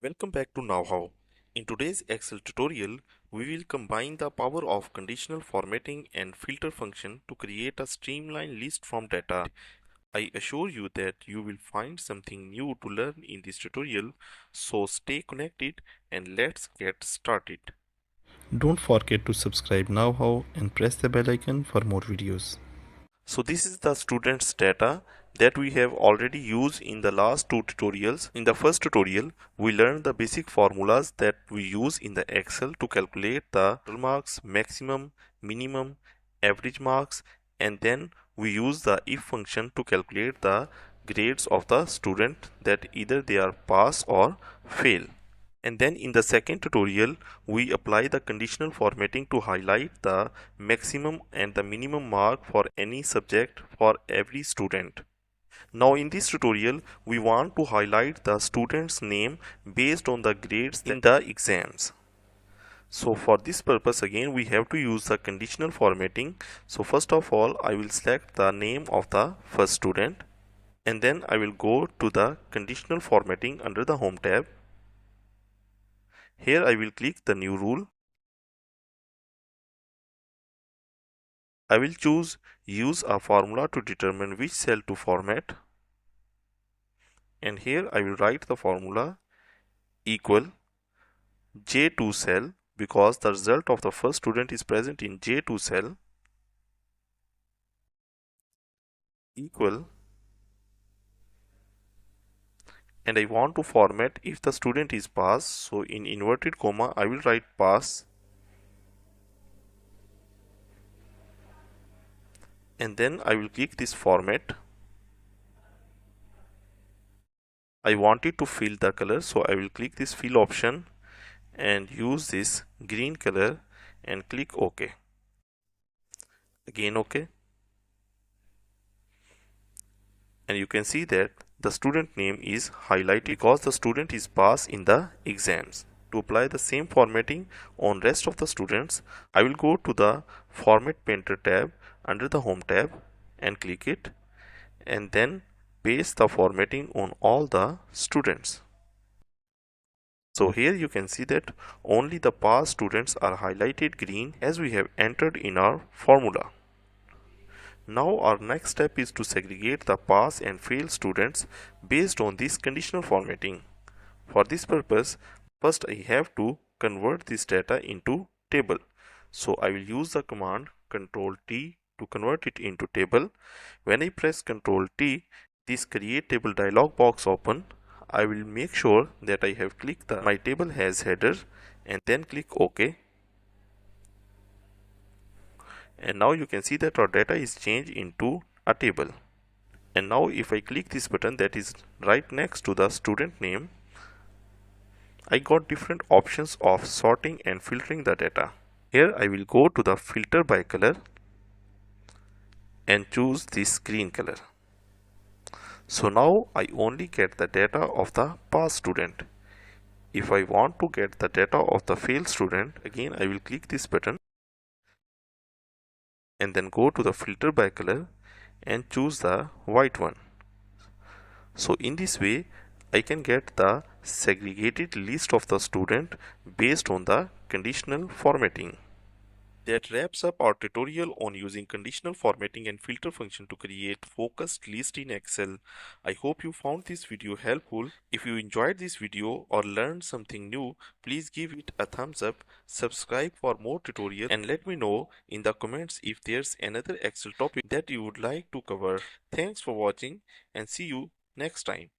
Welcome back to KnowHow. In today's Excel tutorial, we will combine the power of conditional formatting and filter function to create a streamlined list from data. I assure you that you will find something new to learn in this tutorial, so stay connected and let's get started. Don't forget to subscribe now and press the bell icon for more videos. So this is the students data that we have already used in the last two tutorials. In the first tutorial, we learned the basic formulas that we use in the Excel to calculate the total marks, maximum, minimum, average marks, and then we use the if function to calculate the grades of the student, that either they are pass or fail. And then in the second tutorial, we apply the conditional formatting to highlight the maximum and the minimum mark for any subject for every student. Now in this tutorial, we want to highlight the student's name based on the grades in the exams. So for this purpose, again we have to use the conditional formatting. So first of all, I will select the name of the first student, and then I will go to the conditional formatting under the home tab. Here I will click the new rule. I will choose use a formula to determine which cell to format, and here I will write the formula equal J2 cell, because the result of the first student is present in J2 cell, equal, and I want to format if the student is pass, so in inverted comma I will write pass, and then I will click this format. I want it to fill the color, so I will click this fill option and use this green color and click OK. Again OK, and you can see that the student name is highlighted because the student is passed in the exams. To apply the same formatting on rest of the students, I will go to the Format Painter tab under the Home tab and click it, and then paste the formatting on all the students. So here you can see that only the pass students are highlighted green as we have entered in our formula. Now our next step is to segregate the pass and fail students based on this conditional formatting. For this purpose, first I have to convert this data into table. So I will use the command Ctrl T to convert it into table. When I press Ctrl T, this create table dialog box open. I will make sure that I have clicked the my table has header and then click OK. And now you can see that our data is changed into a table. And now if I click this button that is right next to the student name, I got different options of sorting and filtering the data. Here I will go to the filter by color and choose this green color. So now I only get the data of the pass student. If I want to get the data of the fail student, again I will click this button and then go to the filter by color and choose the white one. So in this way I can get the segregated list of the student based on the conditional formatting. That wraps up our tutorial on using conditional formatting and filter function to create focused list in Excel. I hope you found this video helpful. If you enjoyed this video or learned something new, please give it a thumbs up, subscribe for more tutorials, and let me know in the comments if there's another Excel topic that you would like to cover. Thanks for watching and see you next time.